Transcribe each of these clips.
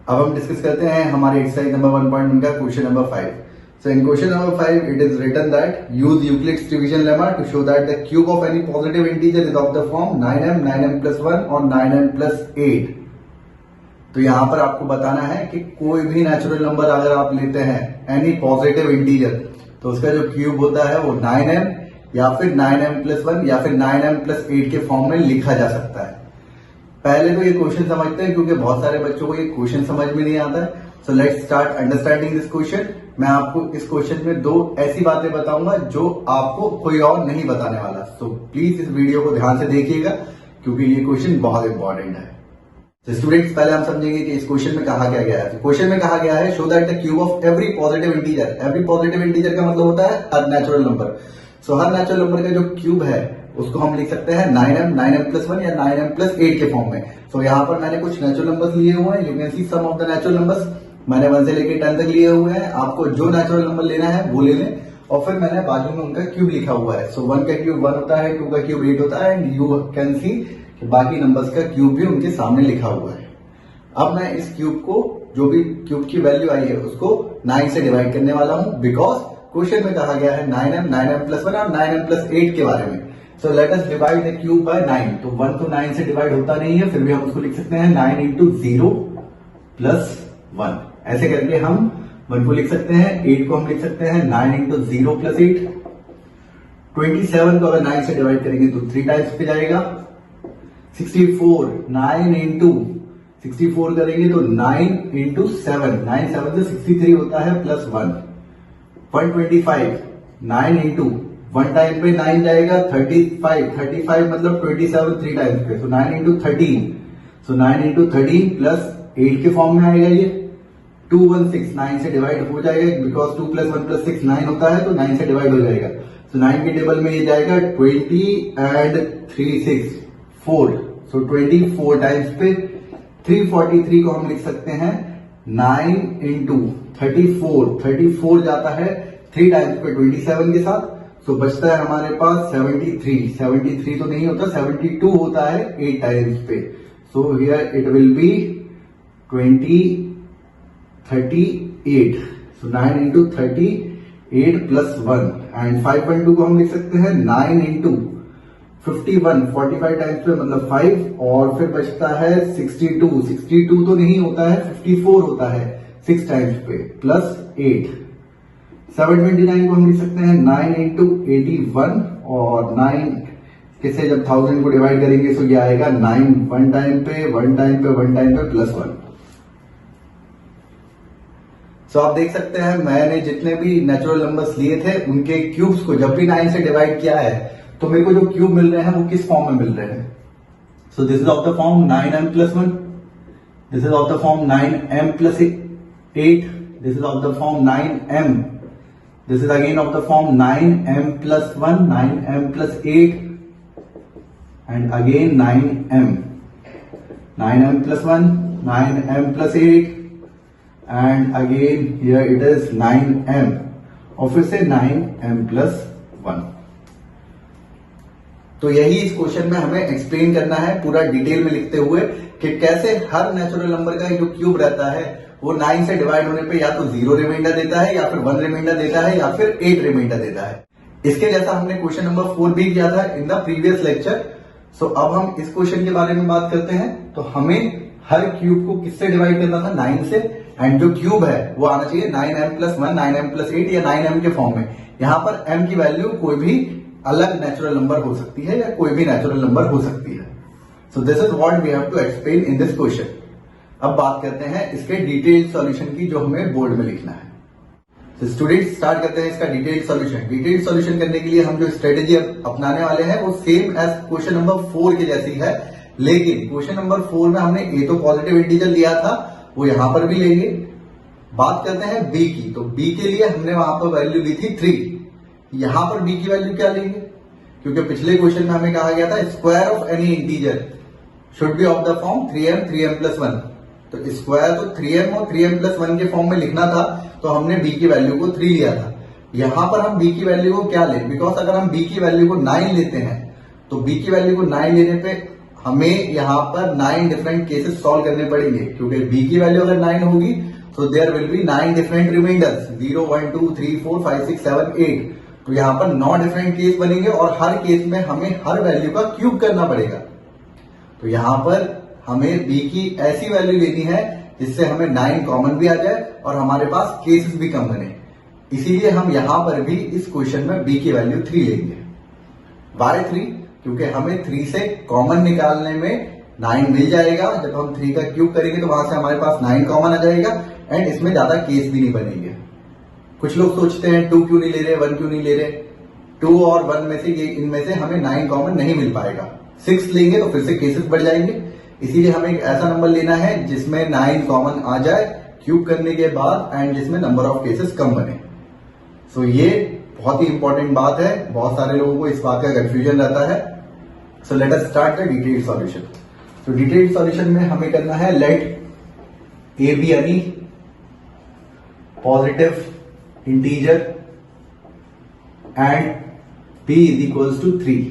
अब हम डिस्कस करते हैं हमारे एक्सरसाइज नंबर 1.1 का question number 5. So in question number 5 it is written that use Euclid's division lemma to show that the cube of any positive integer is of the form 9m 9m plus 1 और 9m plus 8. तो यहाँ पर आपको बताना है कि कोई भी नेचुरल नंबर अगर आप लेते हैं एनी पॉजिटिव इंटीजर तो उसका जो क्यूब होता है वो 9m या फिर 9m plus 1 या फिर 9m plus 8 के फॉर्म में लिखा जा सकता है. पहले तो ये क्वेश्चन समझते हैं क्योंकि बहुत सारे बच्चों को ये क्वेश्चन समझ में नहीं आता है. So let's start understanding this question. मैं आपको इस क्वेश्चन में दो ऐसी बातें बताऊंगा जो आपको कोई और नहीं बताने वाला. सो प्लीज इस वीडियो को ध्यान से देखिएगा क्योंकि ये क्वेश्चन बहुत इंपॉर्टेंट है. तो स्टूडेंट्स पहले हम समझेंगे कि इस क्वेश्चन में कहा क्या गया है. क्वेश्चन में कहा गया है show that the cube of every positive integer. Every positive integer का मतलब होता है हर नेचुरल नंबर. सो हर नेचुरल नंबर का जो क्यूब है उसको हम लिख सकते हैं 9m 9m plus 1 या 9m plus 8 के फॉर्म में. सो यहाँ पर मैंने कुछ नेचुरल नंबर्स लिए हुए हैं. You can see some of the natural numbers. मैंने 1 से लेकर 10 तक लिए हुए हैं. आपको जो नेचुरल नंबर लेना है वो ले लें और फिर मैंने बाजू में उनका क्यूब लिखा हुआ है. सो 1 का क्यूब 1 होता है, 2 का क्यूब 8 होता है एंड यू कैन सी बाकी नंबर्स का क्यूब भी उनके सामने लिखा हुआ है. अब मैं इस क्यूब को जो भी क्यूब की वैल्यू आई है उसको 9 से डिवाइड करने वाला हूं बिकॉज क्वेश्चन में कहा गया है 9m 9m plus 1 और 9m plus 8 के बारे में. सो let us divide the cube by 9. तो 1 तो 9 से डिवाइड होता नहीं है, फिर भी हम उसको लिख सकते हैं 9 into 0 plus 1. ऐसे करके हम 1 को लिख सकते हैं, 8 को हम लिख सकते हैं 9 into 0 plus 8. 27 को अगर 9 से डिवाइड करेंगे तो 3 टाइम्स पे जाएगा. 64 9 into 64 करेंगे तो 9 into 7 9 7 से 63 होता है प्लस 1. 125 9 into 1 टाइम पे 9 जाएगा. 35 मतलब 27 3 टाइम्स पे. सो 9 into 13. सो 9 into 13 प्लस 8 के फॉर्म में आएगा ये. 216 9 से डिवाइड हो जाएगा बिकॉज 2 plus 1 plus 6 9 होता है तो 9 से डिवाइड हो जाएगा. सो 9 के टेबल में ये जाएगा 20 and 3 6 4. सो 24 टाइम्स पे 343 को हम लिख सकते हैं 9 into 34 जाता है 3 टाइम्स पे 27 के साथ. सो बचता है हमारे पास 73 तो नहीं होता, 72 होता है 8 टाइम्स पे. सो here it will B 38. So 9 into 38 plus 1 and 5.2 को हम लिख सकते हैं 9 into 51 45 टाइम्स पे मतलब 5 और फिर बचता है 62 तो नहीं होता है 54 होता है 6 टाइम्स पे प्लस 8. 729 को हम लिख सकते हैं 9 into 81 और 9 के से जब 1000 को डिवाइड करेंगे तो ये आएगा 9 1 टाइम पे 1 टाइम पे 1 टाइम पे प्लस 1. सो आप देख सकते हैं मैंने जितने भी नेचुरल नंबर्स लिए थे उनके क्यूब्स को जब भी 9 से डिवाइड किया है तो मेरे को जो क्यूब मिल रहे हैं वो किस फॉर्म में मिल रहे हैं. सो this is of the form 9m plus 1. This is of the form 9m plus 8. This is of the form 9m. This is again of the form 9m plus 1 9m plus 8 and again 9m plus 1 9m plus 8 and again here it is 9m और फिर से 9m plus 1. तो यही इस question में हमें explain करना है पूरा डिटेल में लिखते हुए कि कैसे हर नेचुरल नंबर का जो क्यूब रहता है वो 9 से डिवाइड होने पे या तो 0 रिमाइंडर देता है या फिर 1 रिमाइंडर देता है या फिर 8 रिमाइंडर देता है. इसके जैसा हमने क्वेश्चन नंबर 4 भी किया था इन द प्रीवियस लेक्चर. सो अब हम इस क्वेश्चन के बारे में बात करते हैं. तो हमें हर क्यूब को किससे डिवाइड करना था 9 से एंड जो क्यूब है वो आना चाहिए 9m plus 1 9m plus 8 या 9m के फॉर्म में. यहां पर m की वैल्यू कोई भी अलग नेचुरल नंबर हो सकती है या कोई भी नेचुरल नंबर हो सकती है. So this is what we have to explain in this question. अब बात करते हैं इसके डिटेल सॉल्यूशन की जो हमें बोर्ड में लिखना है. तो स्टूडेंट्स स्टार्ट करते हैं इसका डिटेल सॉल्यूशन. डिटेल सॉल्यूशन करने के लिए हम जो स्ट्रेटेजी अपनाने वाले हैं वो सेम एज क्वेश्चन नंबर 4 के जैसी है. लेकिन क्वेश्चन नंबर 4 में हमने ए तो पॉजिटिव इंटीजर लिया था वो यहां पर भी लेंगे. बात करते हैं बी की. तो बी के लिए हमने वहां पर वैल्यू ली थी 3. यहां पर बी की वैल्यू क्या लेंगे क्योंकि पिछले क्वेश्चन में हमें कहा गया था square of any integer should be of the form 3m plus 1. तो स्क्वायर तो 3m और 3m plus 1 के फॉर्म में लिखना था तो हमने बी की वैल्यू को 3 लिया था. यहां पर हम बी की वैल्यू को क्या लें बिकॉज अगर हम बी की वैल्यू को 9 लेते हैं तो बी की वैल्यू को 9 लेने पे हमें यहाँ पर 9 डिफरेंट केसेस सॉल्व करने पड़ेंगे, क्योंकि बी की वैल्यू अगर 9 होगी तो there will be 9 different remainders, 0 1 2 3 4 5 6 7 8। तो यहाँ पर 9 डिफरेंट केस बनेंगे और हर केस में हमें हर वैल्यू का क्यूब करना पड़ेगा। तो यहाँ पर हमें बी की ऐसी वैल्यू लेनी है जिससे हमें 9 कॉमन भी आ जाए और हमारे पास केसेस भी कम बने। इसीलिए हम यहां पर भी इस क्वेश्चन में बी की वैल्यू 3 लेंगे। वाई 3? क्योंकि हमें 3 से कॉमन निकालने में 9 मिल जाएगा। जब हम 3 का क्यूब करेंगे तो वहां से हमारे पास 9 कॉमन आ जाएगा एंड इसमें ज्यादा केस भी नहीं बनेंगे। कुछ लोग सोचते हैं 2 क्यों नहीं ले रहे, 1 क्यों नहीं ले रहे। 2 और 1 में से इनमें से हमें 9 कॉमन नहीं मिल पाएगा। 6 लेंगे तो फिर से केसेस बढ़ जाएंगे। इसीलिए हमें एक ऐसा नंबर लेना है जिसमें 9 कॉमन आ जाए क्यूब करने के बाद एंड जिसमें नंबर ऑफ केसेस कम बने। सो ये बहुत ही इंपॉर्टेंट बात है, बहुत सारे लोगों को इस बात का कंफ्यूजन रहता है। So let us start the detailed solution. तो डिटेल्ड सॉल्यूशन में हमें करना है let A B any positive integer and b is equals to 3।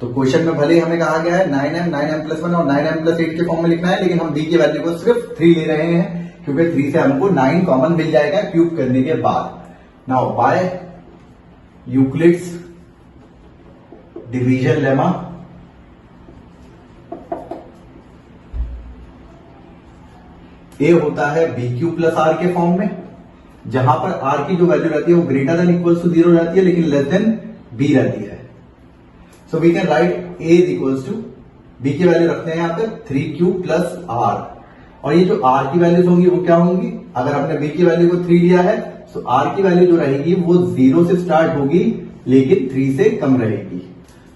तो क्वेश्चन में भले ही हमें कहा गया है 9m 9m+1 और 9m+8 के फॉर्म में लिखना है, लेकिन हम b की वैल्यू को सिर्फ 3 ले रहे हैं क्योंकि 3 से हमको 9 कॉमन मिल जाएगा क्यूब करने के बाद। Now by Euclid's division lemma a होता है BQ प्लस आर के फॉर्म में, जहां पर आर की जो वैल्यू रहती है वो ग्रेटर देन इक्वल्स टू 0 रहती है लेकिन लेस देन बी रहती है। So we can write A is equals to B की वैल्यू रखते हैं यहां पर 3Q प्लस आर, और ये जो आर की वैल्यूज होंगी वो क्या होंगी? अगर आपने बी की वैल्यू को 3 लिया है तो आर की वैल्यू जो रहेगी वो 0 से स्टार्ट होगी लेकिन 3 से कम रहेगी।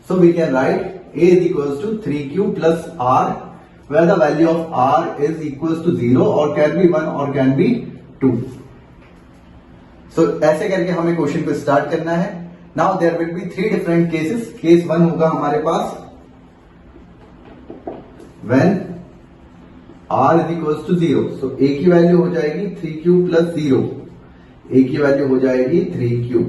So we can write A is equals to 3Q plus R where the value of r is equals to 0 or can be 1 or can be 2. So ऐसे करके हमें क्वेश्चन को स्टार्ट करना है। Now there will be 3 different cases. Case 1 होगा हमारे पास when r is equals to 0. So a की value हो जाएगी 3Q plus 0, a की वैल्यू हो जाएगी 3Q.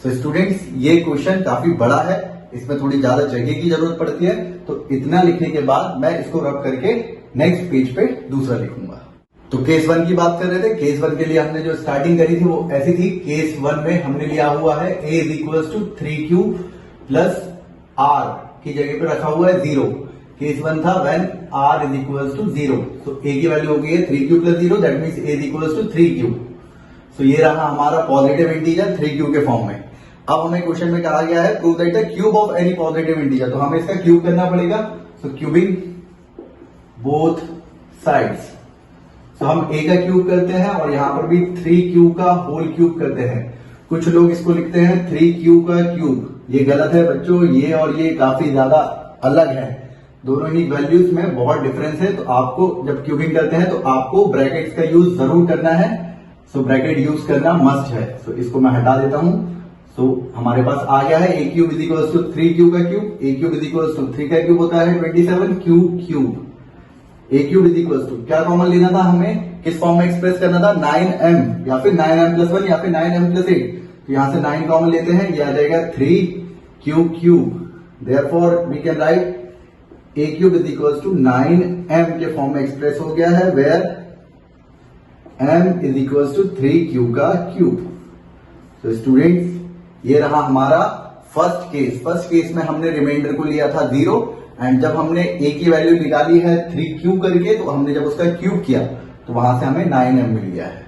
So स्टूडेंट्स ये क्वेश्चन काफी बड़ा है, इसमें थोड़ी ज्यादा जगह की जरूरत पड़ती है, तो इतना लिखने के बाद मैं इसको रब करके नेक्स्ट पेज पे दूसरा लिखूंगा। तो केस 1 की बात कर रहे थे। केस 1 के लिए हमने जो स्टार्टिंग करी थी वो ऐसी थी। केस 1 में हमने लिया हुआ है a is equals to 3Q plus R की जगह पे रखा हुआ है 0। केस 1 था when r is equals to 0। So a की वैल्यू हो गई है 3Q प्लस 0, that means a is equals to 3Q। So ये रहा हमारा पॉजिटिव इंटीजर 3Q के फॉर्म में। अब हमें क्वेश्चन में कहा गया है prove that the cube of any positive integer, तो हमें इसका क्यूब करना पड़ेगा। सो क्यूबिंग बोथ साइड्स। सो हम a का क्यूब करते हैं और यहां पर भी 3Q का होल क्यूब करते हैं। कुछ लोग इसको लिखते हैं 3Q का क्यूब, ये गलत है बच्चों, ये और ये काफी ज्यादा अलग है, दोनों ही वैल्यूज में बहुत डिफरेंस है। तो आपको जब क्यूबिंग करते हैं तो आपको ब्रैकेट्स का यूज जरूर करना है। सो ब्रैकेट यूज करना मस्ट है। सो इसको मैं हटा देता हूं। तो हमारे पास आ गया है a cube is equals to 3Q का cube, a cube is equals to 3 का क्यूब होता है 27 Q cube. a cube is equals to क्या कॉमन लेना था हमें, किस फॉर्म में एक्सप्रेस करना था, 9m या फिर 9m+1 या फिर 9m+8। तो यहां से 9 कॉमन लेते हैं, ये आ जाएगा 3Q cube. Therefore we can write a cube is equals to 9m के फॉर्म में एक्सप्रेस हो गया है, where m is equals to 3Q का क्यूब। तो स्टूडेंट्स ये रहा हमारा फर्स्ट केस। फर्स्ट केस में हमने रिमाइंडर को लिया था 0 एंड जब हमने a की वैल्यू निकाली है 3Q करके, तो हमने जब उसका क्यूब किया तो वहां से हमें 9m मिल गया है।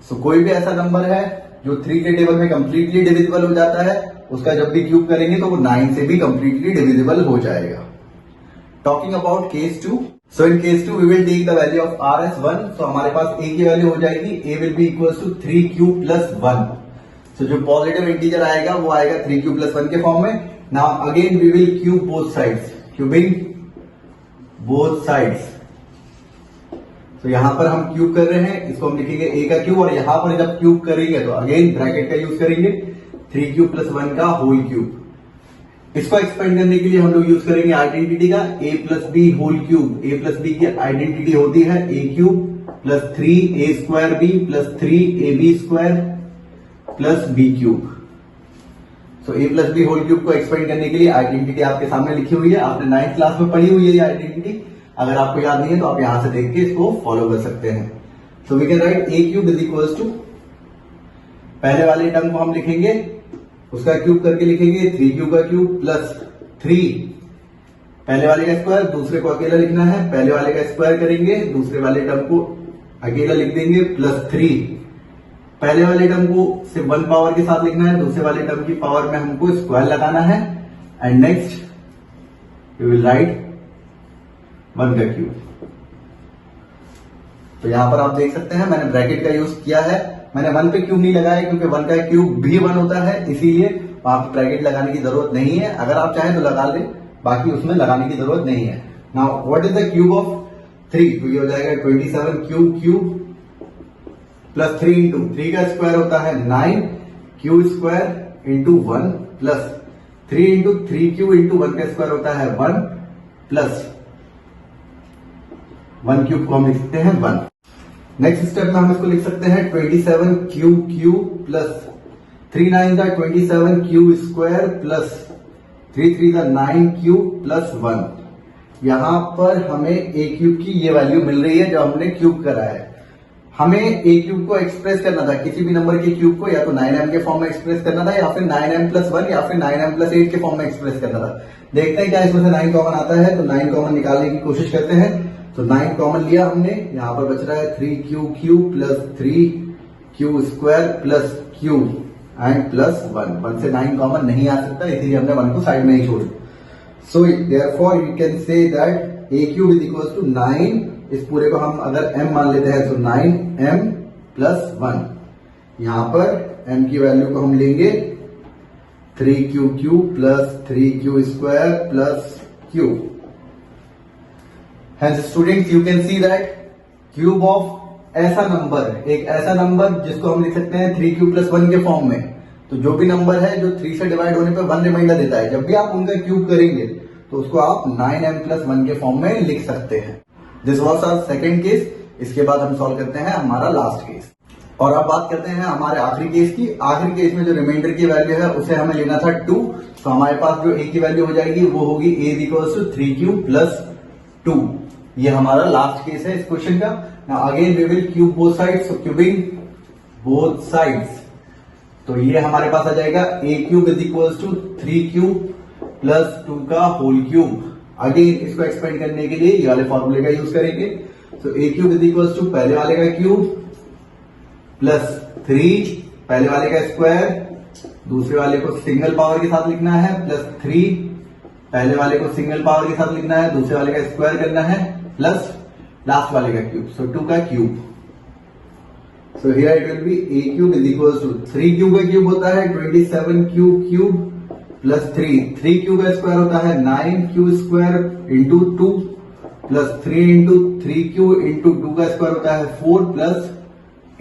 सो कोई भी ऐसा नंबर है जो 3 के टेबल में कंप्लीटली डिविजिबल हो जाता है, उसका जब भी क्यूब करेंगे तो वो 9 से भी कंप्लीटली डिविजिबल हो जाएगा। Talking about case 2, so in case 2 we will take the value of r as 1। So हमारे पास a की वैल्यू हो जाएगी a will be equals to 3Q plus 1। तो जो पॉजिटिव इंटीजर आएगा वो आएगा 3Q प्लस 1 के फॉर्म में। Now again we will cube both sides, cubing both sides. तो यहां पर हम क्यूब कर रहे हैं, इसको हम लिखेंगे a का क्यूब, और यहां पर जब क्यूब करेंगे तो अगेन ब्रैकेट का यूज करेंगे 3Q प्लस 1 का होल क्यूब। इसको एक्सपेंड करने के लिए हम लोग यूज करेंगे आइडेंटिटी का a plus B whole cube. a plus B की आइडेंटिटी होती है a cube plus 3a square b plus 3ab square plus B cube. So A plus B whole cube को एक्सपेंड करने के लिए आइडेंटिटी आपके सामने लिखी हुई है, आपने 9th क्लास में पढ़ी हुई है ये आइडेंटिटी। अगर आपको याद नहीं है तो आप यहां से देख के इसको फॉलो कर सकते हैं। So we can write A cube is equals to, पहले वाले टर्म को हम लिखेंगे उसका क्यूब करके लिखेंगे 3 का क्यूब प्लस 3 पहले वाले का स्क्वायर, दूसरे को अकेला लिखना है, पहले वाले का स्क्वायर करेंगे, दूसरे वाले टर्म को अकेला लिख देंगे प्लस 3 पहले वाले टर्म को सिर्फ 1 पावर के साथ लिखना है, दूसरे वाले टर्म की पावर में हमको स्क्वायर लगाना है and next we will write 1 का क्यूब। तो यहां पर आप देख सकते हैं मैंने ब्रैकेट का यूज किया है, मैंने 1 पे क्यूब नहीं लगाया क्योंकि 1 का क्यूब भी 1 होता है, इसीलिए वहां पर ब्रैकेट लगाने की जरूरत नहीं है। अगर आप चाहें तो लगा लें, बाकी उसमें लगाने की जरूरत नहीं है। Now what is the cube of 3? तो ये हो जाएगा 27 क्यूब प्लस 3 इंटू 3 का स्क्वायर होता है 9 Q square into 1 plus 3 into 3 Q into 1 का स्क्वायर होता है 1 प्लस 1 क्यूब को हम लिख सकते हैं 1। नेक्स्ट स्टेप में हम इसको लिख सकते हैं 27 क्यू प्लस 3 9 का 27 क्यू स्क्वायर प्लस 3 3 का 9 क्यू प्लस 1। यहां पर हमें ए क्यूब की ये वैल्यू मिल रही है जो हमने क्यूब करा है। हमें ए क्यूब को एक्सप्रेस करना था, किसी भी नंबर के क्यूब को या तो 9m के फॉर्म में एक्सप्रेस करना था या फिर 9m प्लस 1 या फिर 9m प्लस 8 के फॉर्म में एक्सप्रेस करना था। देखते हैं क्या इसमें से 9 कॉमन आता है, तो 9 कॉमन निकालने की कोशिश करते हैं। तो 9 कॉमन लिया हमने, यहां पर बच रहा है 3 plus 3 square plus Q and plus 1 से 9 कॉमन नहीं आ सकता, इसीलिए हमने 1 को साइड में ही छोड़ दिया। So therefore you can say that A cube is equal to 9, इस पूरे को हम अगर m मान लेते हैं तो 9m प्लस 1। यहां पर m की वैल्यू को हम लेंगे 3 plus 3 square plus Q. Hence students you can see that cube of ऐसा नंबर, एक ऐसा नंबर जिसको हम लिख सकते हैं 3 प्लस 1 के फॉर्म में। तो जो भी नंबर है जो 3 से डिवाइड होने पर 1 रिमाइंडर देता है, जब भी आप उनका क्यूब करेंगे तो उसको आप 9m प्लस 1 के फॉर्म में लिख सकते हैं। This was our second case. इसके बाद हम सॉल्व करते हैं हमारा लास्ट केस और अब बात करते हैं हमारे आखिरी केस की। आखिरी केस में जो रिमाइंडर की वैल्यू है उसे हमें लेना था 2, तो हमारे पास जो ए की वैल्यू हो जाएगी वो होगी a इक्वल्स टू 3 प्लस 2। ये हमारा लास्ट केस है इस क्वेश्चन का। Now again we will cube both sides, so cubing both sides. तो ये हमारे पास आ जाएगा a cube is equals to 3 plus 2 का होल क्यूब। अगेन इसको एक्सपेंड करने के लिए ये वाले फॉर्मूले का यूज करेंगे। तो a cube is equals to पहले वाले का क्यूब प्लस 3 पहले वाले का स्क्वायर, दूसरे वाले को सिंगल पावर के साथ लिखना है प्लस 3 पहले वाले को सिंगल पावर के साथ लिखना है, दूसरे वाले का स्क्वायर करना है प्लस लास्ट वाले का क्यूब, सो 2 का cube. So here it will be a cube is equals to 3 cube का क्यूब होता है 27 क्यूब प्लस 3 क्यूब का स्क्वायर होता है 9 square into 2 plus 3 into 3 into 2 का स्क्वायर होता है 4 प्लस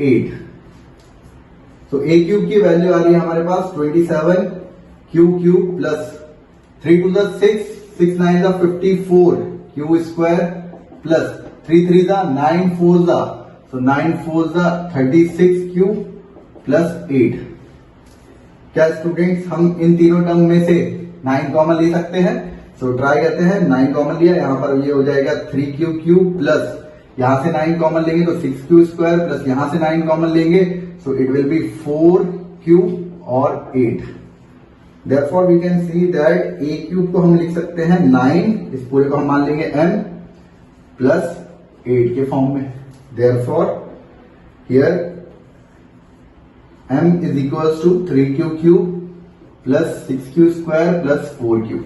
8। तो a क्यूब की वैल्यू आ रही है हमारे पास 27 cube plus 3 to the 6 9 the 54 Q square plus 3 3 the 9 4 the, so 9 4 the 36 Q plus 8। क्या स्टूडेंट्स हम इन तीनों टर्म में से 9 कॉमन ले सकते हैं? सो ट्राई करते हैं। 9 कॉमन लिया, यहां पर ये हो जाएगा 3 क्यूब प्लस यहां से 9 कॉमन लेंगे तो 6 स्क्वायर प्लस यहां से 9 कॉमन लेंगे, सो इट विल बी 4 और 8। Therefore we can see that a cube को हम लिख सकते हैं 9, इस पूरे को हम मान लेंगे m प्लस 8 के फॉर्म में। Therefore here m is equals to 3 cube plus 6 square plus 4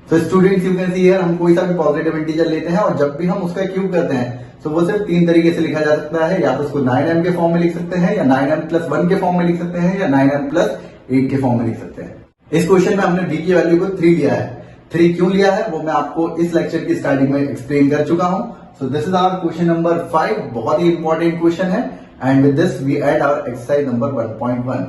तो students you can see here हम कोई सा भी पॉजिटिव इंटीजर लेते हैं और जब भी हम उसका क्यूब करते हैं तो वो सिर्फ 3 तरीके से लिखा जा सकता है, या तो उसको 9m के फॉर्म में लिख सकते हैं, या 9m प्लस 1 के फॉर्म में लिख सकते हैं, या 9m प्लस 8 के फॉर्म में लिख सकते हैं। इस क्वेश्चन में हमने b की वैल्यू को 3 लिया है। 3 क्यों लिया है वो मैं आपको इस लेक्चर की स्टार्टिंग में एक्सप्लेन कर चुका हूं। So this is our question number 5, बहुत ही इंपॉर्टेंट क्वेश्चन है। And with this we end our exercise number 1.1।